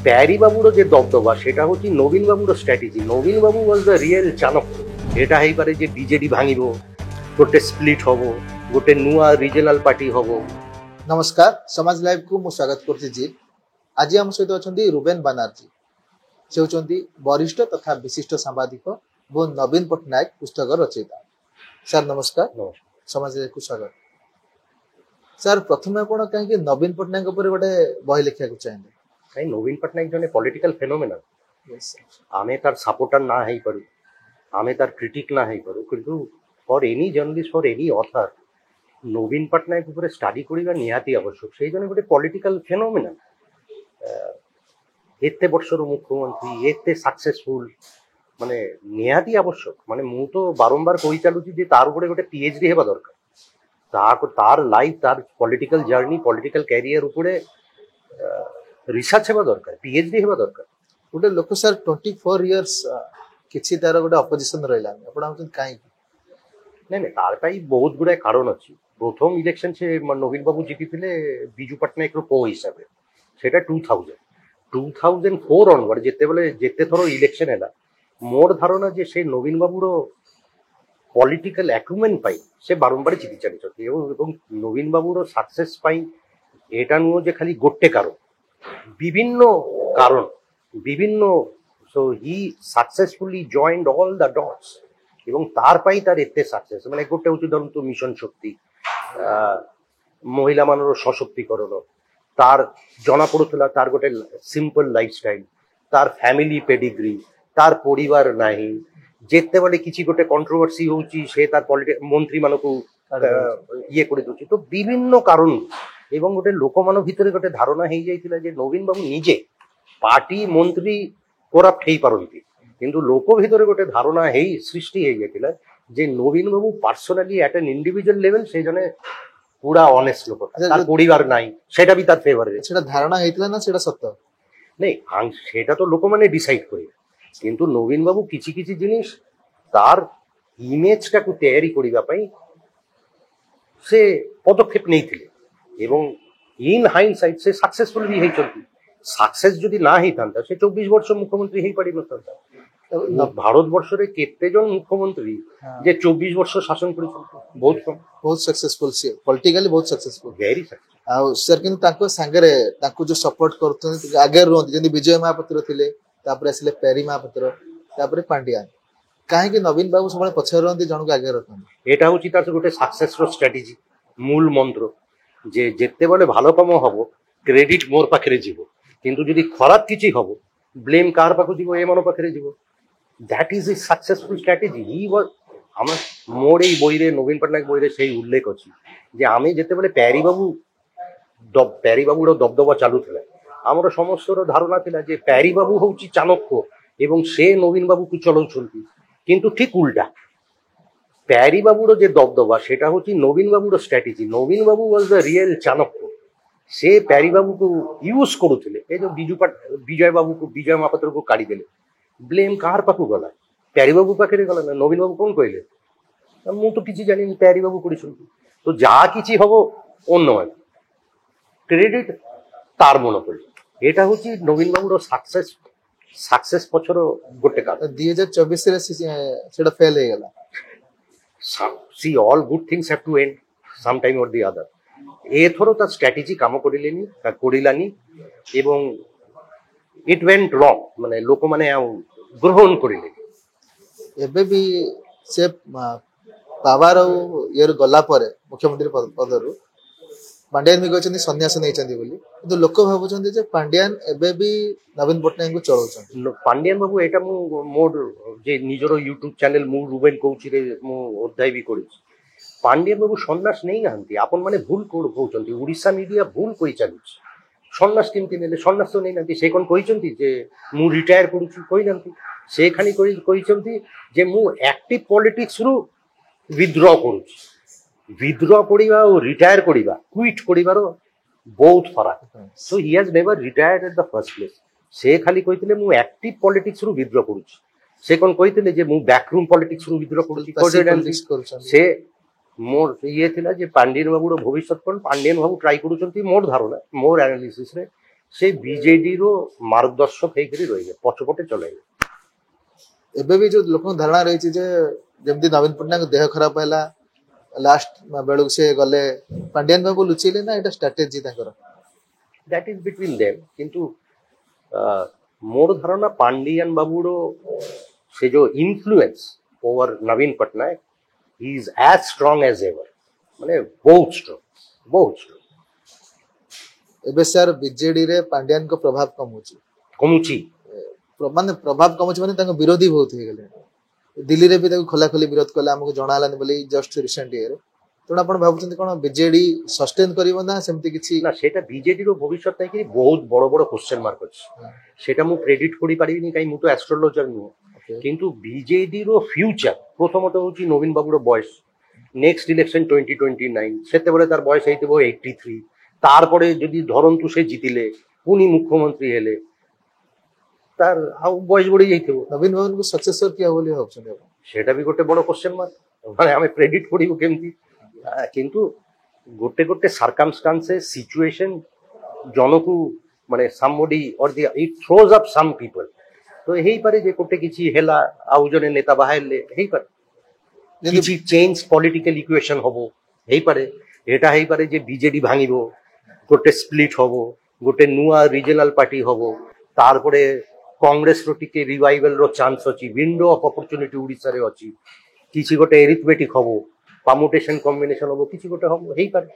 প্যারি বাবুর যে দবদবা সেটা হচ্ছে নবীন বাবুর strategy. Nabin Babu was the real Chanakya. এটা ହେଇପାରେ যে বিজেডি ভাঙিব, গোটে স্প্লিট হব, গোটে নୂଆ ରିଜନାଲ ପାର୍ଟି হব। नमस्कार समाज लाइव को मु स्वागत करती जी। आज आम सहित अच्छा रुबेन बानार्जी से होती वरिष्ठ तथा विशिष्ट सांबादिक वो नवीन पट्टनायक पुस्तक रचयिता। सर नमस्कार, समाज लाइव को स्वागत। सर प्रथम आपण कहीं नवीन पट्टनायक गोटे बही लिखा चाहिए? कहीं नवीन पट्टनायक जने पॉलिटिकल फेनोमेनन। आमे तार सपोर्टर ना है पारू, आमे तार क्रिटिक ना है पारू, किंतु for any journalist, for any author Naveen Patnaik ऊपर स्टडी करिबा निहाती आवश्यक। सेई जने गोटे पॉलिटिकल फेनोमेनन, एते वर्षर मुख्यमंत्री, एते सक्सेसफुल, माने निहाती आवश्यक। माने मु तो बारंबार कहि चालुची जे तार ऊपर गोटे पीएचडी हेबा दरकार। तार लाइफ, तार पॉलिटिकल जर्नी, पॉलिटिकल कैरियर ऊपर रिसर्च हेबा दरकार, पीएचडी हेबा दरकार। गोटे लोक सर 24 इयर्स किछि तार गोटे अपोजिशन रहला आपण हम काई नहीं नहीं तार पाई बहुत गुडा कारण अछि। प्रथम इलेक्शन से नवीन बाबू जीतिथिले बिजू पट्टनायक रो को हिसाब रे, सेटा 2004 ऑनवर्ड जेते थरो इलेक्शन हैला। मोर धारणा जे से नवीन बाबू रो पॉलिटिकल एक्यूमेन पाई से बारंबार जीति चली छथि एवं नवीन बाबू रो सक्सेस पाई एटा नु जे खाली गोटे कारण, विभिन्न so he successfully joined all the dots এবং তার পাই তার এতে সাকসেস। মানে গোটে হচ্ছে ধরুন তো মিশন শক্তি, মহিলা মানুষ সশক্তিকরণ, তার জনা পড়ুলা তার গোটে সিম্পল লাইফস্টাইল, তার ফ্যামিলি পেডিগ্রি, তার পরিবার ନାହିଁ, যেତେବେଳେ କିଛି গোটে কন্ট্রোভার্সি হଉଛି সে তার মন্ত্রী ମାନଙ୍କୁ ইয়ে করে দଉଛି। তো বিভিন্ন কারণ এবং গোটে ଲୋକମାନଙ୍କ ଭିତରେ গোটে ଧାରଣା ହେଇଯାଇଥିଲା ଯେ ନବୀନ ବାବୁ ନିଜେ ପାର୍ଟି ମନ୍ତ୍ରୀ କରାପ୍ଟ ହେଇପାରନ୍ତି, কিন্তু লোক ভিতরে গোটে ধারণা হেই সৃষ্টি হয়ে গেছিল যে নবীন বাবু পার্সোনালি এট এন ইন্ডিভিজুয়াল লেভেল সেই জন্য পুরা অনেস্ট লোক, তার পরিবার নাই, সেটা বি তার ফেভারে। সেটা ধারণা হইছিল না সেটা সত্য নেই, সেটা তো লোক মানে ডিসাইড করে। কিন্তু নবীন বাবু কিছু কিছু জিনিস তার ইমেজটাকে তৈরি করিবা পাই সে পদক্ষেপ নেইଥିଲେ এবং ইন হাইন্ডসাইট সে সাকসেসফুল বি ହେଇଛନ୍ତି। सक्सेस যদি না ହେଇଥାନ୍ତା ସେ 24 ବର୍ଷ ମୁଖ୍ୟମନ୍ତ୍ରୀ ହେଇପାରି ନଥାନ୍ତା। ଭାରତବର୍ଷରେ କେତେ ଜଣ ମୁଖ୍ୟମନ୍ତ୍ରୀ ଯେ 24 ବର୍ଷ ଶାସନ କରିଛନ୍ତି? ବହୁତ सक्सेसफुल से पॉलिटिकली बहुत सक्सेसफुल, वेरी सक्सेसफुल। आ सर किंतु ताको संगरे ताको जो सपोर्ट करथन आगे रहନ୍ତି जेंति विजय महापात्र थिले, तापर आसिले पेरी महापात्र, तापर पांड्या, काहे कि नवीन बाबू सबले पछर रहନ୍ତି जनक आगे रहथन। এটা হচ্ছে তার গোটে সাকসেস র স্ট্র্যাটেজি, মূল মন্ত্র যে যেতেবেলে ভালো কাম হবো ক্রেডিট মোর পাখরে যাব, কিন্তু যদি খারাপ কিছু হবো ব্লেম কার পাখু যাব? এমন পাখরে যাব। That is a successful strategy. He was আমার মোর এই বইরে নবীন পট্টনায়ক বইরে সেই উল্লেখ ଅଛି যে আমি যেতেবেলে প্যারি বাবুর দবদবা চালু ଥିଲା, আমার সমস্তর ধারণা ଥିଲା যে প্যারি বাবু হচ্ছে চাণক্য এবং সে নবীন বাবুকে চলাউଛନ୍ତି, কিন্তু ঠিক উল্টা। প্যারি বাবুর যে দবদবা সেটা হচ্ছে নবীন বাবুর strategy. Nabin Babu was the real Chanakya. से प्यारी बाबू को यूज करुले, ए जो विजय बाबू को, विजय महापात्र को काढ़ी देले, ब्लेम कार पाखु गला? प्यारी बाबू पाखे गला ना। नवीन बाबू कौन कहले मु तो किसी जानी प्यारी बाबू कर। तो जहा किसी हम अन्य क्रेडिट तार मोनोपोली। एटा होची नवीन बाबूर सक्सेस पछर गोटे कारण। 2024 रे सेटा फेल हे गला। See all good things have to end some time or the other. एथरो तार स्ट्रैटेजी काम करिलानी এবং इट वेंट रॉन्ग, माने लोक माने ग्रहण करिले। एबे भी से पावर इयर गला परे मुख्यमंत्री पदरु पांड्यान भी कहते सन्यास नहीं बोली, किंतु लोक भावुଛନ୍ତି जे पांड्यान एबे भी नवीन पट्टनायक को चलाउछन। पांड्यान बाबू एटा मु मोर जे निजरो यूट्यूब चैनल मु रुबेन कहूची रे मु अध्याय भी करिछि। पांड्यान बाबू सन्यास नहीं नाहंती, आपन माने भूल कहउछंती। ओडिसा मीडिया भूल कहि चालुछि। सन्यास केमति नेले? सन्यास तो नहीं नाहंती। से कोन कहिछंती जे मु रिटायर करूछि? कहि नाहंती। से खाली कहिछंती जे मु एक्टिव पॉलिटिक्स रु विथड्रॉ करूछि। विथड्रॉ करिबा और रिटायर करिबा, क्विट करिबार बहुत फरक। So he has never retired at the first place. से खाली कहितले मु एक्टिव पॉलिटिक्स रु विथड्रॉ करूछि। से कोन कहितले जे मु बैकरूम पॉलिटिक्स रु विथड्रॉ करूछि? से मोर ये थिला जे पांड्यान बाबूर भविष्य कौन? पांड्यान बाबू ट्राई करुछंती मोर धारणा, मोर एनालिसिस रे ସେ ବିଜେଡିର ମାର୍ଗଦର୍ଶକ ହେଇକରି ରହିବେ, ପଛପଟେ ଚଲେଇବେ। ଏବେ ବି ଯୋଉ ଲୋକଙ୍କ ଧାରଣା ରହିଛି ଯେ ଯେମିତି ନବୀନ ପଟ୍ଟନାୟକ ଦେହ ଖରାପ ହେଲା ଲାଷ୍ଟ ବେଳକୁ ସେ ଗଲେ, ପାଣ୍ଡିଆନ ବାବୁ ଲୁଚେଇଲେ ନା ଏଇଟା ଷ୍ଟ୍ରାଟେଜି ତାଙ୍କର? That is between them. କିନ୍ତୁ ମୋର ଧାରଣା ପାଣ୍ଡିଆନ ବାବୁର ସେ ଯୋଉ ଇନଫ୍ଲୁଏନ୍ସ ଓଭର ନବୀନ ପଟ୍ଟନାୟକ ଇଜ ଆଜ ଷ୍ଟ୍ରଙ୍ଗ ଏଜ ଏଭର, ମାନେ ବହୁତ ଷ୍ଟ୍ରଙ୍ଗ, ବହୁତ ଷ୍ଟ୍ରଙ୍ଗ। ଏବେ ସାର୍ ବିଜେଡି ରେ ପାଣ୍ଡିଆନଙ୍କ ପ୍ରଭାବ କମୁଛି। ମାନେ ପ୍ରଭାବ କମୁଛି ମାନେ ତାଙ୍କ ବିରୋଧୀ ବହୁତ ହେଇଗଲେ। ଦିଲ୍ଲୀରେ ବି ତାକୁ ଖୋଲା ଖୋଲି ବିରୋଧ କଲେ, ଆମକୁ ଜଣା ହେଲାନି ବୋଲି ଜଷ୍ଟ ରିସେଣ୍ଟ ଇଏରେ। ତେଣୁ ଆପଣ ଭାବୁଛନ୍ତି କଣ ବିଜେଡି ସଷ୍ଟେନ କରିବ ନା ସେମିତି କିଛି? ନା, ସେଟା ବିଜେଡିର ଭବିଷ୍ୟତ ନେଇକି ବହୁତ ବଡ ବଡ କ୍ୱେଶ୍ଚନ ମାର୍କ ଅଛି। সেটা ମୁଁ ক্রেডিট କରିପାରିବିନି, କାହିଁ ମୁଁ ତ ଆଷ୍ଟ୍ରୋଲୋଜର ନୁହଁ। କିନ୍ତୁ ବିଜେଡିର ଫ୍ୟୁଚର ପ୍ରଥମତଃ ହଉଛି ନବୀନ ବାବୁର ବୟସ। ନେକ୍ସଟ ଇଲେକ୍ସନ 2029, ସେତେବେଳେ ତାର ବୟସ ହେଇଥିବ 83। ତାରপরে যদি ଧରନ୍ତୁ ସେ ଜିତିଲେ, ପୁଣି ମୁଖ୍ୟମନ୍ତ୍ରୀ ହେଲେ, ତାର ଆଉ ବୟସ ବଢି ଯାଇଥିବ। ନବୀନ ବାବୁଙ୍କୁ ସକ୍ସେସର କିଏ ହବ ବୋଲି ଭାବୁଛନ୍ତି ଆପଣ? সেটা ବି ଗୋଟେ ବଡ କ୍ୱେଶ୍ଚନ ମାର୍କ। ମାନେ ଆମେ କ୍ରେଡିଟ କରିବୁ କେମିତି? କିନ୍ତୁ ଗୋଟେ ଗୋଟେ ସାର୍କମଷ୍ଟାନ୍ସେସ, ସିଚୁଏସନ ଜଣକୁ ମାନେ somebody or the it throws up some people, ତ ହେଇପାରେ ଯେ ଗୋଟେ କିଛି ହେଲା, ଆଉ ଜଣେ ନେତା ବାହାରିଲେ ହେଇପାରେ, କିଛି ଚେଞ୍ଜ ପଲିଟିକାଲ ଇକ୍ୱେସନ ହବ, ହେଇପାରେ। ଏଟା ହେଇପାରେ ଯେ ବିଜେଡି ଭାଙ୍ଗିବ, ଗୋଟେ ସ୍ପ୍ଲିଟ ହବ, ଗୋଟେ ନୂଆ ରିଜନାଲ ପାର୍ଟି ହବ, ତାରপরে କଂଗ୍ରେସର ଟିକେ ରିଭାଇଭାଲର ଚାନ୍ସ ଅଛି, ୱିଣ୍ଡୋ ଅଫ ଅପରଚ୍ୟୁନିଟି ଓଡ଼ିଶାରେ ଅଛି। କିଛି ଗୋଟେ ଏରିଥମେଟିକ ହବ, ପାର୍ମୁଟେସନ କମ୍ବିନେସନ ହବ, କିଛି ଗୋଟେ ହବ, ହେଇପାରେ।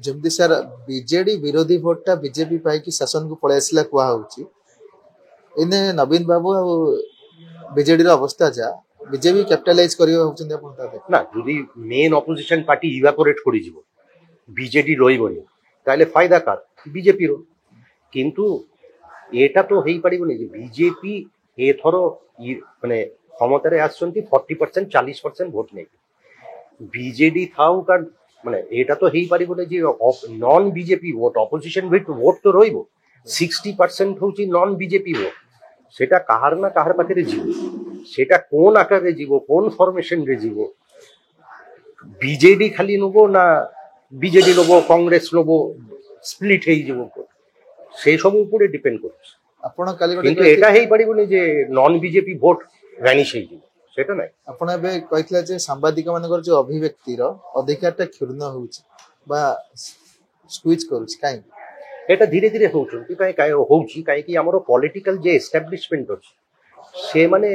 ଯେମିତି ସାର୍ ବିଜେଡି ବିରୋଧୀ ଭୋଟଟା ବିଜେପି ପାଇକି ଶାସନକୁ ପଳେଇ ଆସିଲା କୁହାହଉଛି, ଏଇନେ ନବୀନ ବାବୁ ଆଉ ବିଜେଡିର ଅବସ୍ଥା ଯା, ବିଜେପି କ୍ୟାପିଟାଲାଇଜ କରିବ ଭାବୁଛନ୍ତି ଆପଣ? ନା, ଯଦି মেন অপোজিশন পার্টি ইভাপোরেট କରିଯିବ, বিজেডি ରହିବନି, ତାହେଲେ ফায়দা কার? বিজেপির। কিন্তু এটা তো ହେଇପାରିବନି ଯେ ବିଜେପି ଏଥର ମାନେ ক্ষমতাରେ আসଛନ୍ତି 40%, 40% ভোট ନେଇକି। বিজেডি ଥାଉ କାରଣ ମାନେ ଏଇଟା ତ ହେଇପାରିବନି ଯେ non BJP vote, opposition vote ତ ରହିବ। 60% ହଉଛି ନନ୍ ବିଜେପି ଭୋଟ। সেটা কাহার না কাহার পাখে ଯିବ, সেটা কোন আকারে ଯିବ, কোন ফরমেশনে ଯିବ, বিজেডি খালি নেবো না বিজেডি নেবো, কংগ্রেস নেবো, স্প্লিট ହେଇଯିବ, সেই সব উপরে ডিপেন্ড করছে। ଆପଣ କାଲି কিন্তু এটা ହେଇପାରିବନି ଯେ ନନ୍ ବିଜେପି ଭୋଟ ଭ୍ୟାନିଶ ହେଇଯିବ, সেটা ନାହିଁ। ଆପଣ ଏବେ କହିଥିଲେ ଯେ ସାମ୍ବାଦିକ ମାନଙ୍କର ଯୋଉ ଅଭିବ୍ୟକ୍ତିର ଅଧିକାରଟା କ୍ଷୁର୍ଣ୍ଣ ହଉଛି ବା ସ୍କୁଇଜ କରୁଛି, କାହିଁକି? এটা ଧୀରେ ଧୀରେ ହଉଛନ୍ତି, ହଉଛି କାହିଁକି ଆମର ପଲିଟିକାଲ ଯେ ଏଷ୍ଟାବ୍ଲିଶମେଣ୍ଟ ଅଛି, ସେମାନେ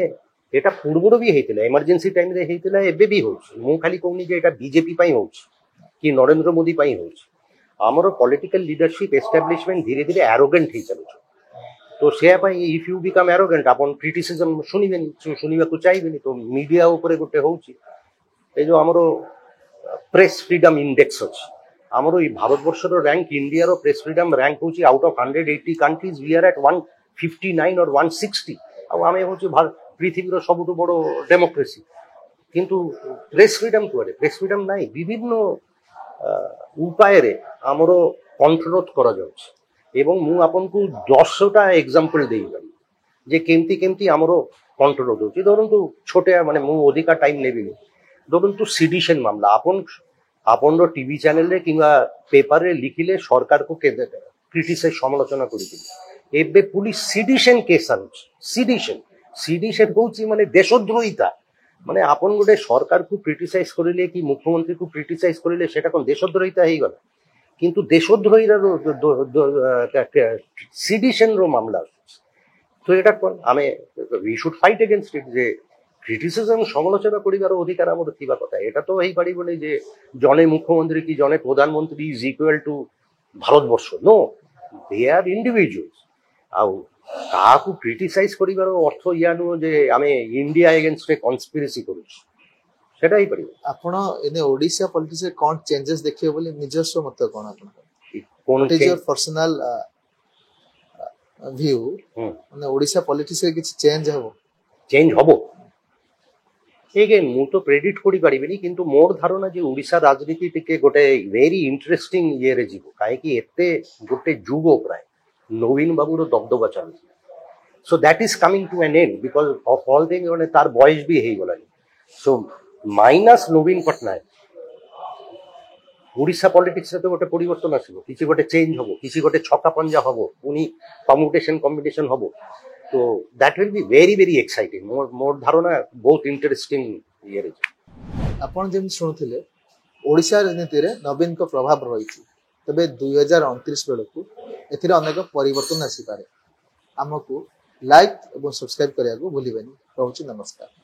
এটা ପୂର୍ବରୁ ବି ହେଇଥିଲା, ଏମର୍ଜେନ୍ସି ଟାଇମରେ ହେଇଥିଲା, ଏବେ ବି ହଉଛି। ମୁଁ ଖାଲି କହୁନି ଯେ এটা ବିଜେପି ପାଇଁ ହଉଛି କି ନରେନ୍ଦ୍ର ମୋଦି ପାଇଁ ହଉଛି। ଆମର ପଲିଟିକାଲ ଲିଡରସିପ ଏଷ୍ଟାବ୍ଲିଶମେଣ୍ଟ ଧୀରେ ଧୀରେ ଆରୋଗେଣ୍ଟ ହେଇ ଚାଲୁଛି। তো সেয়া ପାଇଁ ইফ ইউ বিকম আরোগেন্ট, ଆପଣ କ୍ରିଟିସିଜମ ଶୁଣିବେନି, ଶୁଣିବାକୁ ଚାହିଁବେନି। ତ ମିଡିଆ ଉପରେ ଗୋଟେ ହଉଛି এই ଯୋଉ ଆମର ପ୍ରେସ୍ ଫ୍ରିଡମ ଇଣ୍ଡେକ୍ସ ଅଛି, ଆମର ଏଇ ଭାରତବର୍ଷର ର୍ୟାଙ୍କ, ଇଣ୍ଡିଆର ପ୍ରେସ୍ ଫ୍ରିଡମ ର୍ୟାଙ୍କ ହଉଛି out of 180 countries we are at 159 or 160। ଆଉ ଆମେ ହଉଛି ପୃଥିବୀର ସବୁଠୁ ବଡ ଡେମୋକ୍ରେସି। କିନ୍ତୁ ପ୍ରେସ୍ ଫ୍ରିଡମ କୁଆଡେ? ପ୍ରେସ୍ ଫ୍ରିଡମ ନାହିଁ। ବିଭିନ୍ନ ଉପାୟରେ ଆମର କଣ୍ଟ୍ରୋଲ କରାଯାଉଛି। ଏବଂ ମୁଁ ଆପଣଙ୍କୁ 10ଟା ଏକ୍ସାମ୍ପଲ ଦେଇପାରିବି ଯେ କେମିତି କେମିତି ଆମର କଣ୍ଟ୍ରୋଲ ହେଉଛି। ଧରନ୍ତୁ ଛୋଟିଆ, ମାନେ ମୁଁ ଅଧିକା ଟାଇମ ନେବିନି, ଧରନ୍ତୁ ସିଡିସନ ମାମଲା, ଆପଣର ଟିଭି ଚ୍ୟାନେଲରେ କିମ୍ବା ପେପରରେ ଲିଖିଲେ ସରକାରକୁ କ୍ରିଟିସାଇଜ, ସମାଲୋଚନା କରିଥିଲେ। ଏବେ ପୁଲିସ ସିଡିସନ କେସ୍ ଆଣୁଛି। ସିଡିସନ ହଉଛି ମାନେ ଦେଶଦ୍ରୋହିତା। ମାନେ ଆପଣ ଗୋଟେ ସରକାରକୁ କ୍ରିଟିସାଇଜ କରିଲେ କି ମୁଖ୍ୟମନ୍ତ୍ରୀକୁ କ୍ରିଟିସାଇଜ କରିଲେ, ସେଟା କଣ ଦେଶଦ୍ରୋହିତା ହେଇଗଲା? কিন্তু দেশদ্রোহীরা সিডিশনর মামলা আସୁଛି। তো এটা ଆମେ we should fight against it, যে ক্রিটিସିଜମ, ସମାଲୋଚନା କରିବାର ଅଧିକାର ଆମର ଥିବା କଥା। এটা ତ ହେଇପାରିବନି ଯେ ଜଣେ ମୁଖ୍ୟମନ୍ତ୍ରୀ କି ଜଣେ ପ୍ରଧାନମନ୍ତ୍ରୀ ଇଜ ଇକ୍ୱାଲ ଟୁ ଭାରତବର୍ଷ। No, they are individuals. ଆଉ କାହାକୁ କ୍ରିଟିସାଇଜ କରିବାର ଅର୍ଥ ଇୟା ନୁହଁ ଯେ ଆମେ ଇଣ୍ଡିଆ ଏଗେନଷ୍ଟରେ କନସ୍ପିରେସି କରୁଛୁ, সেটা ହେଇପାରିବ। ଆପଣ ଏନେ ଓଡିଶା ପଲିଟିକ୍ସରେ କଣ ଚେଞ୍ଜେସ ଦେଖିବେ ବୋଲି ନିଜସ୍ୱ ମତ କଣ ଆପଣଙ୍କର? কোন What is your personal view? ମାନେ ଓଡିଶା ପଲିଟିକ୍ସରେ କିଛି ଚେଞ୍ଜ ହବ? ଚେଞ୍ଜ ହବ। ଏଗେନ୍ ମୁଁ ତ ପ୍ରେଡିକ୍ଟ କରିପାରିବିନି, କିନ୍ତୁ ମୋର ଧାରଣା ଯେ ଓଡ଼ିଶା ରାଜନୀତି ଟିକେ ଗୋଟେ ଭେରି ଇଣ୍ଟରେଷ୍ଟିଂ ଇଏରେ ଯିବ। କାହିଁକି ଏତେ ଗୋଟେ ଯୁଗ ପ୍ରାୟ ନବୀନ ବାବୁର ଦବଦବା ଚାଲୁଛି। So that is coming to an end because of all thing. ମାନେ ତାର ବୟସ ବି ହେଇଗଲାଣି। ସୋ ମାଇନସ୍ ନବୀନ ପଟ୍ଟନାୟକ, ओडिशा पॉलिटिक्स तो गोटे परिवर्तन आसो किसी गोटे चेंज हम किसी गोटे छका पंजा हम पुणी परमुटेशन कम्बिनेशन हम तो that will be very very exciting more धारणा बहुत इंटरेस्टिंग ये रे आपण जेम शुणुथिले ओडिशा राजनीति रे नवीन को प्रभाव रही तबे 2029 बेलू एथिरे अनेक परिवर्तन आसी पारे आमको लाइक और सब्सक्राइब करिया को भूलिबेनी। रहूची नमस्कार।